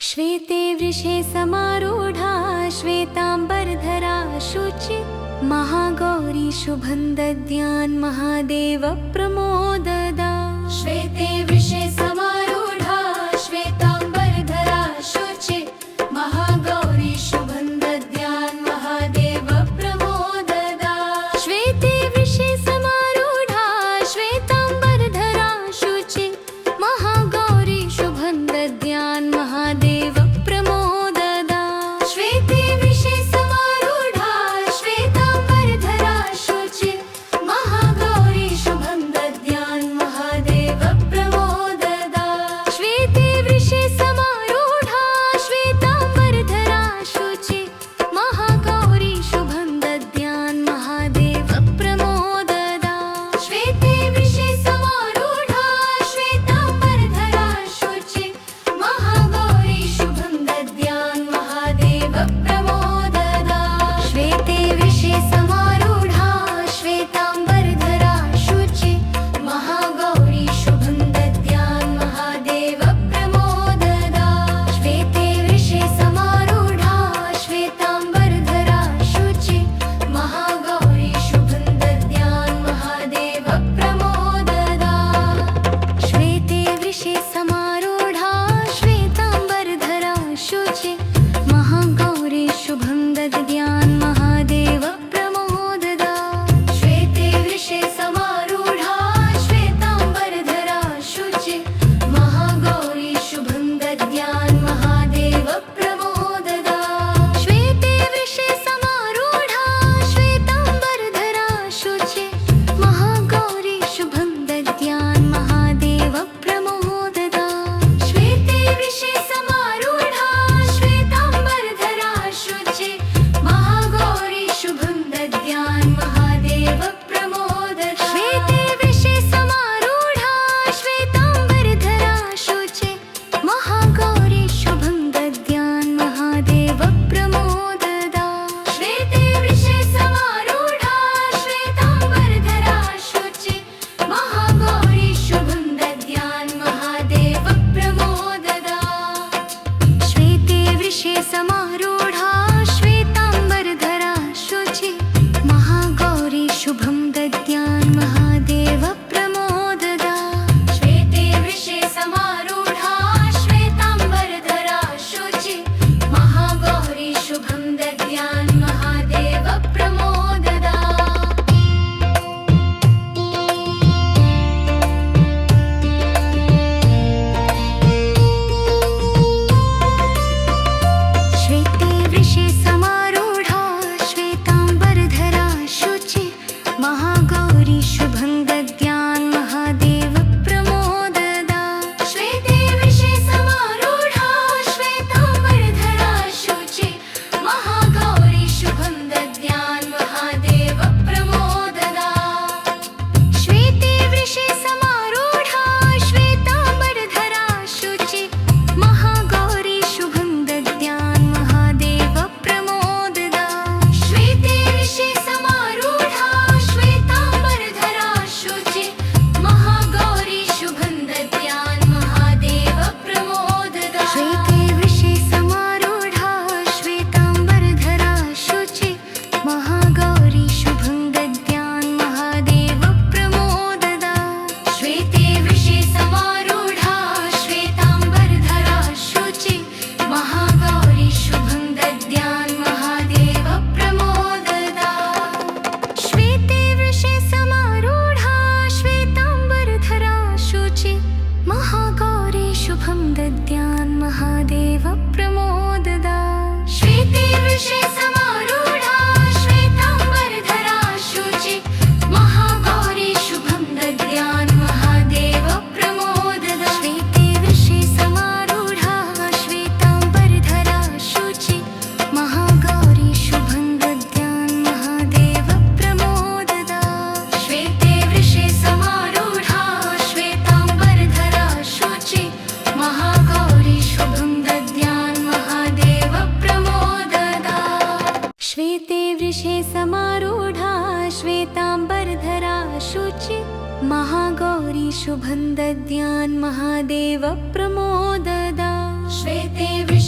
श्वेते वृषे समारूढा श्वेतांबरधरा शुचि महागौरी शुभं दद्यान् महादेव प्रमोददा। श्वेते वृषे समारूढा श्वेतांबरधरा शुचि महागौरी शुभं दद्यान् महादेव प्रमोददा। श्वेते वृषे समारूढा श्वेतांबरधरा शुचि महागौरी शुभं दद्यान् महादेव प्रमोददा। श्वेते वृषे समारूढा श्वेतांबरधरा शुचि महागौरी शुभं दद्यान् महादेव प्रमोददा। श्वेते वृषे समारूढा श्वेतांबरधरा शुचि महागौरी शुभं दद्यान् महादेव प्रमोददा। श्वेते वृषे समारूढा श्वेतांबरधरा शुचि महागौरी शुभं दद्यान् महादेव प्रमोददा। श्वेते वृषे समारूढा श्वेतांबरधरा शुचि महागौरी शुभं दद्यान् महादेव प्रमोददा। श्वेते वृषे समारूढा श्वेतांबरधरा शुचि महागौरी शुभं दद्यान् महादेव प्रमोददा। श्वेते वृषे समारूढा श्वेतांबरधरा शुचि महागौरी शुभं दद्यान् महादेव प्रमोददा। श्वेते वृषे समारूढा श्वेतांबरधरा शुचि महागौरी शुभं दद्यान् महादेव प्रमोददा। श्वेते वृषे समारूढा श्वेतांबरधरा शुचि महागौरी शुभं दद्यान् महादेव प्रमोददा। श्वेते वृषे समारूढा श्वेतांबरधरा शुचि महागौरी शुभं दद्यान् महादेव प्रमोददा। श्वेते वृषे समारूढा श्वेतांबरधरा शुचि महागौरी शुभं दद्यान् महादेव प्रमोददा। श्वेते वृषे समारूढा श्वेतांबरधरा शुचि महागौरी शुभं दद्यान् महादेव प्रमोददा। श्वेते वृषे समारूढा श्वेतांबरधरा शुचि महागौरी शुभं दद्यान् महादेव प्रमोददा। श्वेते वृषे समारूढा श्वेतांबरधरा शुचि महागौरी शुभं दद्यान् महादेव प्रमोददा। श्वेते वृषे समारूढा श्वेतांबरधरा शुचि महागौरी शुभं दद्यान् महादेव प्रमोददा। श्वेते वृषे समारूढा श्वेतांबरधरा शुचि महागौरी शुभं दद्यान् महादेव प्रमोददा। श्वेते वृषे समारूढा श्वेतांबरधरा शुचि महागौरी शुभं दद्यान् महादेव प्रमोददा। श्वेते वृषे समारूढा श्वेतांबरधरा शुचि महागौरी शुभं दद्यान् महादेव प्रमोददा। श्वेते वृषे समारूढा श्वेतांबरधरा शुचि महागौरी शुभं दद्यान् महादेव प्रमोददा। श्वेते वृषे समारूढा श्वेतांबरधरा शुचि महागौरी शुभं दद्यान् महादेव प्रमोददा। श्वेते वृषे समारूढा श्वेतांबरधरा शुचि महागौरी शुभं दद्यान् महादेव प्रमोददा। श्वेते वृषे समारूढा श्वेतांबरधरा शुचि महागौरी शुभं दद्यान् महादेव प्रमोददा। श्वेते वृषे समारूढा श्वेतांबरधरा शुचि महागौरी शुभं दद्यान् महादेव प्रमोददा। श्वेते वृषे समारूढा श्वेतांबरधरा शुचि महागौरी शुभं दद्यान् महादेव प्रमोददा। श्वेते वृषे समारूढा श्वेतांबरधरा शुचि महागौरी शुभं दद्यान् महादेव प्रमोददा। श्वेते वृषे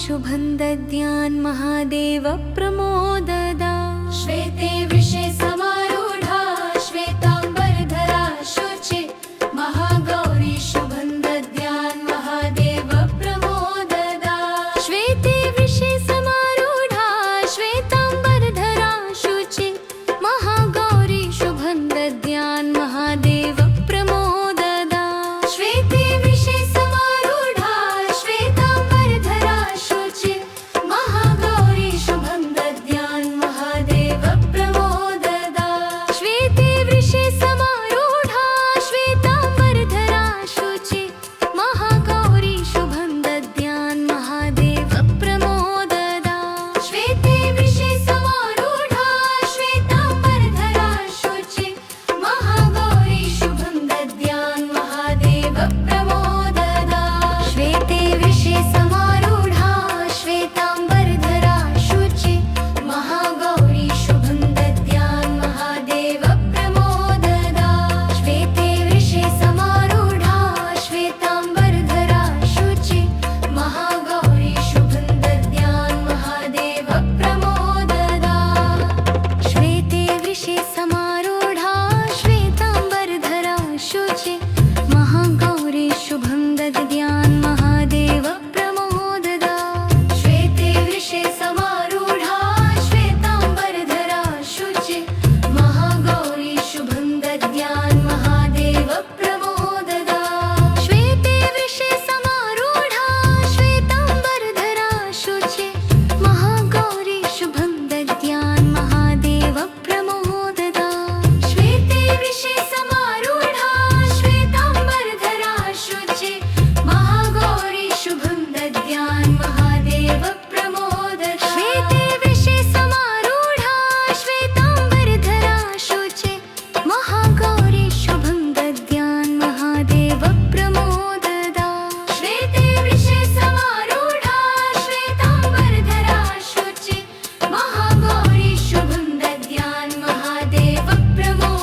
शुभं दद्यान् महादेव प्रमोददा। श्वेते वृषे समारूढा श्वेताम्बरधरा शुचि महागौरी शुभं दद्यान् महादेव प्रमोददा। श्वेते वृषे समारूढा श्वेताम्बरधरा शुचि महागौरी शुभं दद्यान् महादेव प्रमोददा। श्वेते वृषे समारूढा श्वेताम्बरधरा शुचि महागौरी शुभं दद्यान् महादेव प्रमोददा। श्वेते वृषे समारूढा श्वेताम्बरधरा शुचि महागौरी शुभं दद्यान् महादेव प्रमोददा। श्वेते वृषे समारूढा श्वेताम्बरधरा शुचि महागौरी शुभं दद्यान् महादेव प्रमोददा। श्वेते वृषे समारूढा श्वेताम्बरधरा शुचि महागौरी शुभं दद्यान् महादेव प्रमोददा। श्वेते वृषे समारूढा श्वेताम्बरधरा शुचि महागौरी शुभं दद्यान् महादेव प्रमोददा। श्वेते वृषे समारूढा श्वेताम्बरधरा शुचि महागौरी शुभं दद्यान् महादेव प्रमोददा। श्वेते वृषे समारूढा श्वेताम्बरधरा शुचि महागौरी शुभं दद्यान् महादेव प्रमोददा। श्वेते वृषे समारूढा श्वेताम्बरधरा शुचि महागौरी शुभं दद्यान् महादेव प्रमोददा। श्वेते वृषे समारूढा श्वेताम्बरधरा शुचि महागौरी शुभं दद्यान् महादेव प्रमोददा। श्वेते वृषे समारूढा श्वेताम्बरधरा शुचि महागौरी शुभं दद्यान् महादेव प्रमोददा। श्वेते वृषे समारूढा श्वेताम्बरधरा शुचि महागौरी शुभं दद्यान् महादेव प्रमोददा।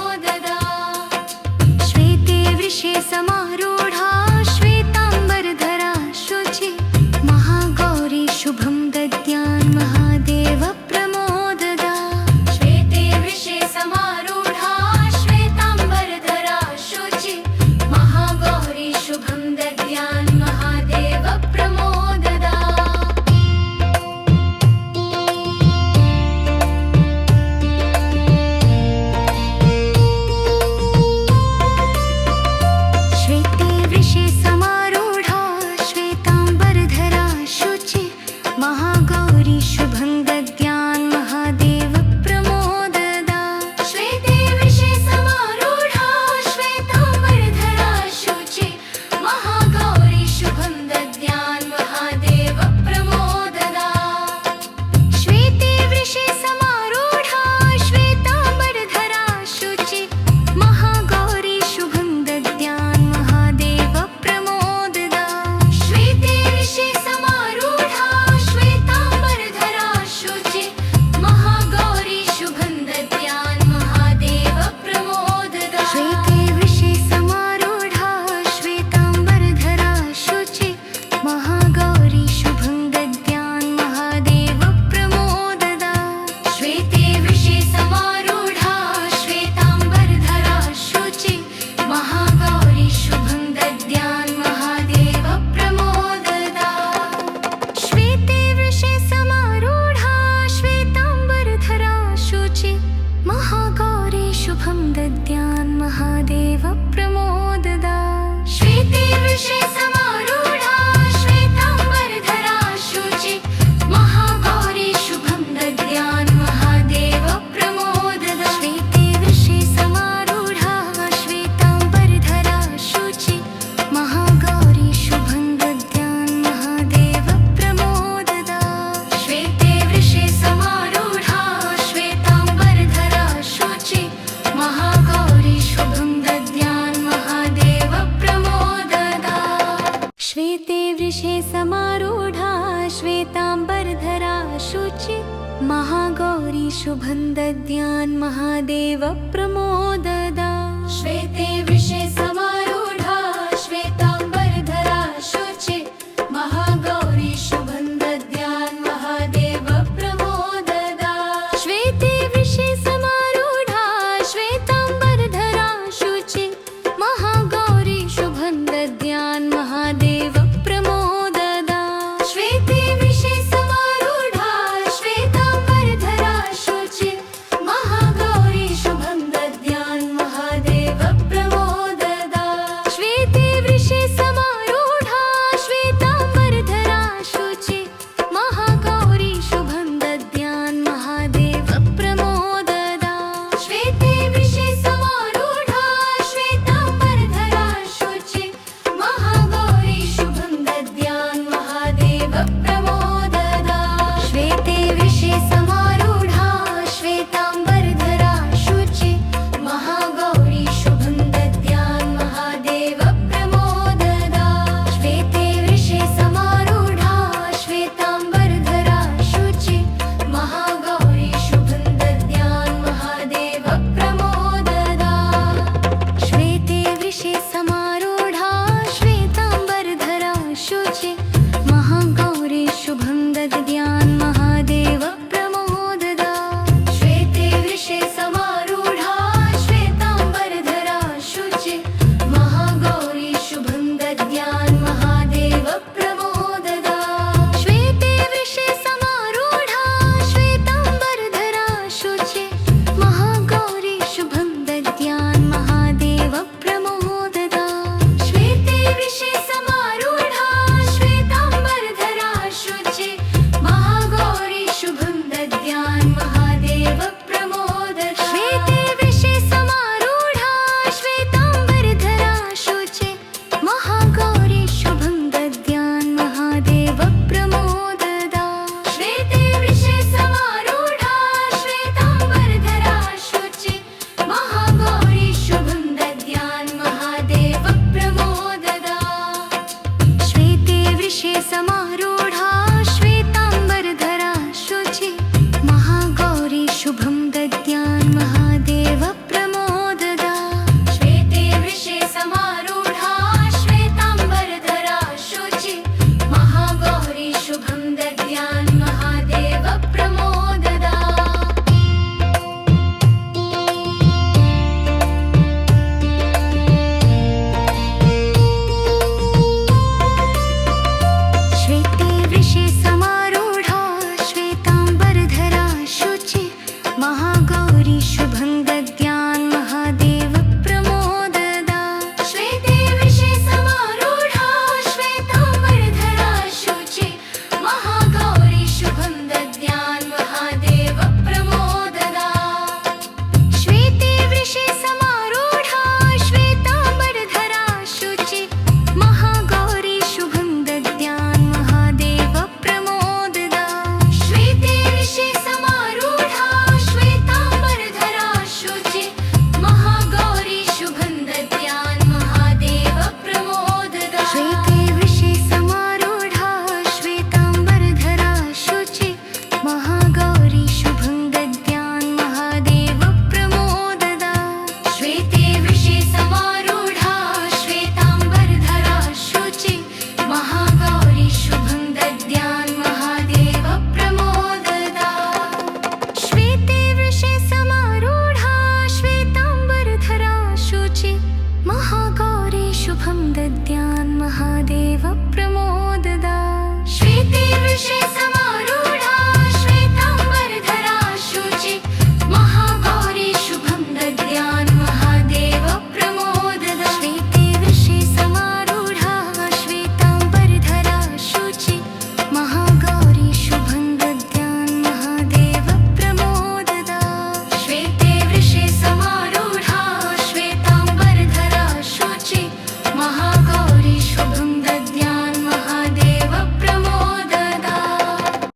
श्वेते वृषे समारूढा श्वेताम्बरधरा शुचि महागौरी शुभं दद्यान् महादेव प्रमोददा। श्वेते वृषे समारूढा श्वेताम्बरधरा शुचि महागौरी शुभं दद्यान् महादेव प्रमोददा। श्वेते वृषे समारूढा श्वेताम्बरधरा शुचि महागौरी शुभं दद्यान् महादेव प्रमोददा। श्वेते वृषे समारूढा श्वेताम्बरधरा शुचि महागौरी शुभं दद्यान् महादेव प्रमोददा। श्वेते वृषे समारूढा श्वेताम्बरधरा शुचि महागौरी शुभं दद्यान् महादेव प्रमोददा। श्वेते वृषे समारूढा श्वेताम्बरधरा शुचि महागौरी शुभं दद्यान् महादेव प्रमोददा। श्वेते वृषे समारूढा श्वेताम्बरधरा शुचि महागौरी शुभं दद्यान् महादेव प्रमोददा। श्वेते वृषे समारूढा श्वेताम्बरधरा शुचि महागौरी शुभं दद्यान् महादेव प्रमोददा। श्वेते वृषे समारूढा श्वेताम्बरधरा शुचि महागौरी शुभं दद्यान् महादेव प्रमोददा। श्वेते वृषे समारूढा श्वेताम्बरधरा शुचि महागौरी शुभं दद्यान् महादेव प्रमोददा। श्वेते वृषे समारूढा श्वेताम्बरधरा शुचि महागौरी शुभं दद्यान् महादेव प्रमोददा। श्वेते वृषे समारूढा श्वेताम्बरधरा शुचि महागौरी शुभं दद्यान् महादेव प्रमोददा। श्वेते वृषे समारूढा श्वेताम्बरधरा शुचि महागौरी शुभं दद्यान् महादेव प्रमोददा। श्वेते वृषे समारूढा